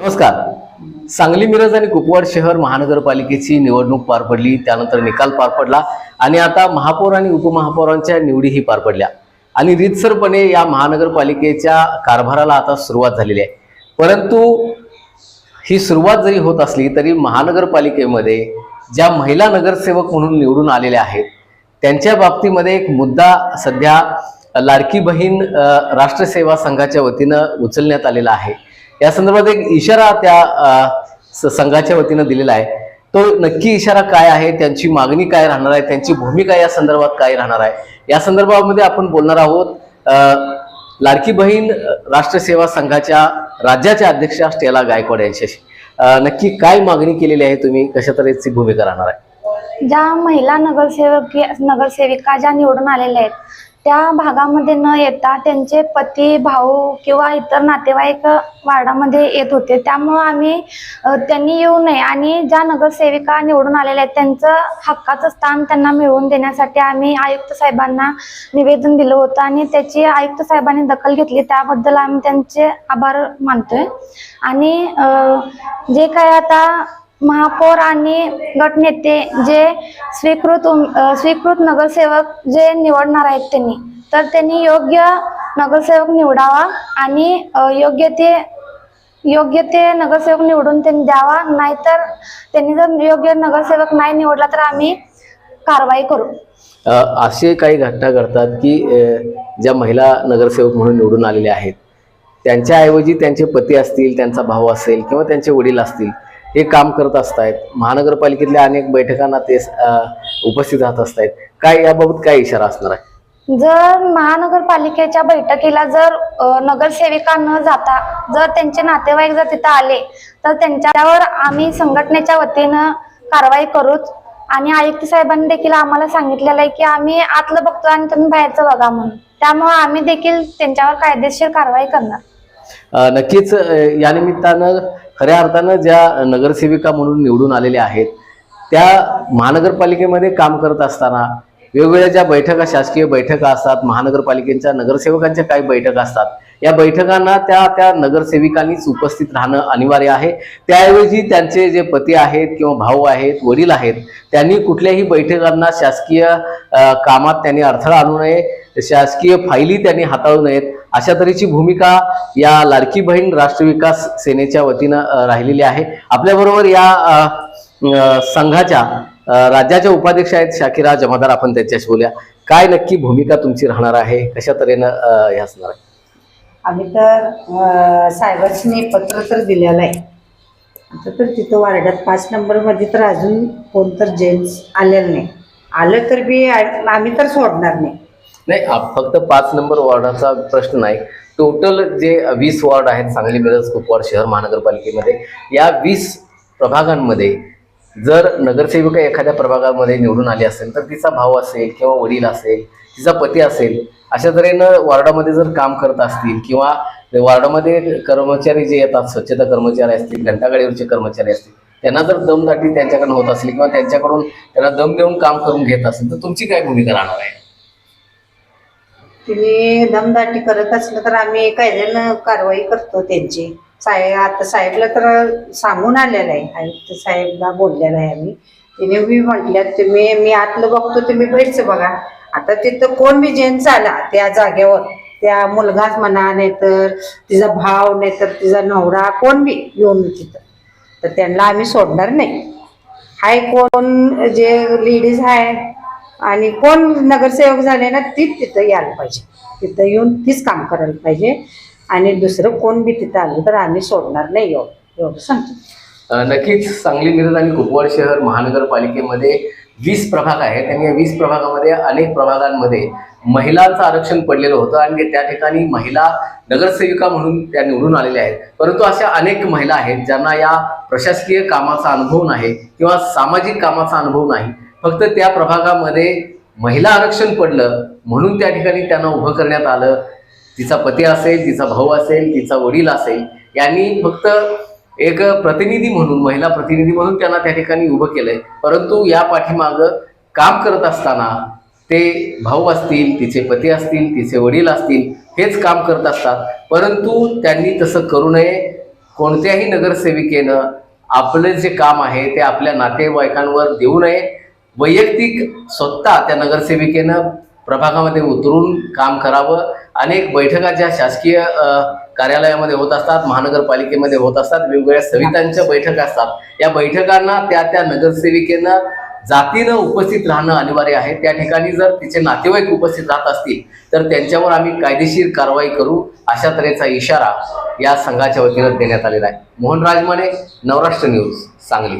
नमस्कार. सांगली मिरज आणि कुपवाड शहर महानगरपालिकेची निवडणूक पार पडली, त्यानंतर निकाल पार पडला आणि आता महापौर आणि उपमहापौरांच्या निवडीही पार पडल्या आणि रीतसरपणे या महानगरपालिकेच्या कारभाराला आता सुरुवात झालेली आहे. परंतु ही सुरुवात जरी होत असली तरी महानगरपालिकेमध्ये ज्या महिला नगरसेवक म्हणून निवडून आलेल्या आहेत त्यांच्या बाबतीमध्ये एक मुद्दा सध्या लाडकी बहीण राष्ट्र सेवा संघाच्या वतीनं उचलण्यात आलेला आहे. या संदर्भात एक इशारा त्या संघाच्या वतीनं दिलेला आहे. तो नक्की इशारा काय आहे, त्यांची मागणी काय राहणार आहे, त्यांची भूमिका या संदर्भात काय राहणार आहे, या संदर्भामध्ये आपण बोलणार आहोत. लाडकी बहीण राष्ट्र सेवा संघाच्या राज्याच्या अध्यक्षा स्टेला गायकवाड यांच्याशी. नक्की काय मागणी केलेली आहे तुम्ही, कशा तऱ्हेची भूमिका राहणार आहे? ज्या महिला नगरसेविका ज्या निवडून आलेल्या आहेत त्या भागामध्ये न येता त्यांचे पती, भाऊ किंवा इतर नातेवाईक वार्डामध्ये येत होते. त्यामुळे आम्ही त्यांनी येऊ नये आणि ज्या नगरसेविका निवडून आलेल्या आहेत त्यांचं हक्काचं स्थान त्यांना मिळवून देण्यासाठी आम्ही आयुक्त साहेबांना निवेदन दिलं होतं आणि त्याची आयुक्त साहेबांनी दखल घेतली. त्याबद्दल आम्ही त्यांचे आभार मानतोय. आणि जे काय आता महापौर आणि गटनेते जे स्वीकृत नगरसेवक जे निवडणार आहेत त्यांनी योग्य नगरसेवक निवडावा आणि योग्य ते नगरसेवक निवडून त्यांनी द्यावा. नाहीतर त्यांनी जर योग्य नगरसेवक नाही निवडला तर आम्ही कारवाई करू. असे काही घटना घडतात की ज्या महिला नगरसेवक म्हणून निवडून आलेल्या आहेत त्यांच्याऐवजी त्यांचे पती असतील, त्यांचा भाऊ असेल किंवा त्यांचे वडील असतील हे काम करत असतायत. महानगरपालिकेतल्या अनेक बैठकांना ते उपस्थित राहत असतायत. काय याबाबत काय इशारा असणार आहे? जर महानगरपालिकेच्या बैठकीला जर नगरसेविका न जाता जर त्यांचे नातेवाईक जर तिथं आले तर त्यांच्यावर आम्ही संघटनेच्या वतीनं कारवाई करूच. आणि आयुक्त साहेबांनी देखील आम्हाला सांगितलेलं आहे की आम्ही आतलं बघतो आणि तुम्ही बाहेरचं बघा म्हणून. त्यामुळे आम्ही देखील त्यांच्यावर कायदेशीर कारवाई करणार. नक्कीच या निमित्तानं खऱ्या अर्थानं ज्या नगरसेविका म्हणून निवडून आलेल्या आहेत त्या महानगरपालिकेमध्ये काम करत असताना वेगवेगळ्या ज्या बैठका, शासकीय बैठका असतात, महानगरपालिकेच्या नगरसेवकांच्या काही बैठका असतात, या बैठकांना त्या नगरसेविकांनीच उपस्थित राहणं अनिवार्य आहे. त्याऐवजी त्यांचे जे पती आहेत किंवा भाऊ आहेत, वडील आहेत, त्यांनी कुठल्याही बैठकांना शासकीय कामात त्यांनी अडथळा आणू नये, शासकीय फायली त्यांनी हाताळू नयेत, अशा तऱ्हेची भूमिका या लाडकी बहीण राष्ट्र विकास सेनेच्या वतीनं राहिलेली आहे. आपल्याबरोबर या संघाच्या राज्याच्या उपाध्यक्ष आहेत शाकिरा जमादार, आपण त्यांच्याशी बोलूया. काय नक्की भूमिका तुमची राहणार आहे, कशा तऱ्हेनं हे असणार आहे? आम्ही तर साहेबांनी पत्र तर दिलेलं आहे. आता तर तिथं वार्डात 5 नंबरमध्ये तर अजून कोण तर जेंट्स आलेलं नाही. आलं तर बी आम्ही तर सोडणार नाही. फक्त 5 नंबर वॉर्डाचा प्रश्न नाही, टोटल जे 20 वॉर्ड आहेत सांगली मिरज कुपवाड शहर महानगरपालिकेमध्ये, या 20 प्रभागांमध्ये जर नगरसेविका एखाद्या प्रभागामध्ये निवडून आली असेल तर तिचा भाऊ असेल किंवा वडील असेल, तिचा पती असेल, अशा तऱ्हेनं वॉर्डामध्ये जर काम करत असतील किंवा वॉर्डामध्ये कर्मचारी जे येतात, स्वच्छता कर्मचारी असतील, घंटागाडीवरचे कर्मचारी असतील, त्यांना जर दमदाटी त्यांच्याकडून होत असली किंवा त्यांच्याकडून त्यांना दम देऊन काम करून घेत असेल तर तुमची काय भूमिका राहणार आहे? तिने दमदाटी करत असलं तर आम्ही कायद्यानं कारवाई करतो त्यांची. आता साहेबला तर सांगून आलेलं आहे, आयुक्त साहेबला बोललेलं आहे आम्ही. तिने बी म्हटल्यात मी आतलं बघतो, तुम्ही बाहेरचं बघा. आता तिथं कोण बी जेंट्स आला त्या जागेवर, त्या मुलगाच म्हणा, नाहीतर तिचा भाव, नाहीतर तिचा नवरा, कोण बी येऊन तिथं, तर त्यांना आम्ही सोडणार नाही. हाय कोण जे लेडीज आहे आणि कोण नगरसेवक झाले ना तीच तिथं यायला पाहिजे, तिथं येऊन तीच काम करायला पाहिजे. आणि दुसरं कोण बी तिथं आलं तर आम्ही सोडणार नाही, एवढं सांगतो. नक्कीच सांगली मिरज आणि कुपवाड शहर महानगरपालिकेमध्ये 20 प्रभाग आहेत आणि या 20 प्रभागामध्ये अनेक प्रभागांमध्ये महिलांचं आरक्षण पडलेलं होतं आणि त्या ठिकाणी महिला नगरसेविका म्हणून त्या निवडून आलेल्या आहेत. परंतु अशा अनेक महिला आहेत ज्यांना या प्रशासकीय कामाचा अनुभव नाही किंवा सामाजिक कामाचा अनुभव नाही. फक्त त्या प्रभागामध्ये महिला आरक्षण पडलं म्हणून त्या ठिकाणी त्यांना उभं करण्यात आलं. तिचा पती असेल, तिचा भाऊ असेल, तिचा वडील असेल, यांनी फक्त एक प्रतिनिधी म्हणून, महिला प्रतिनिधी म्हणून त्यांना त्या ठिकाणी उभं केलंय. परंतु या पाठीमागं काम करत असताना ते भाऊ असतील, तिचे पती असतील, तिचे वडील असतील, हेच काम करत असतात. परंतु त्यांनी तसं करू नये. कोणत्याही नगरसेविकेनं आपलं जे काम आहे ते आपल्या नातेवाईकांवर देऊ नये. वैयक्तिक स्वतः त्या नगरसेविकेनं प्रभागामध्ये उतरून काम करावं. अनेक बैठका ज्या शासकीय कार्यालयामध्ये होत असतात, महानगरपालिकेमध्ये होत असतात, वेगवेगळ्या सवितांच्या बैठका असतात. या बैठकांना त्या नगरसेविकेनं जातीनं उपस्थित राहणं अनिवार्य आहे. त्या ठिकाणी जर तिचे नातेवाईक उपस्थित राहत असतील तर त्यांच्यावर आम्ही कायदेशीर कारवाई करू, अशा तऱ्हेचा इशारा या संघाच्या वतीनं देण्यात आलेला आहे. मोहन राजमाने, नवराष्ट्र न्यूज, सांगली.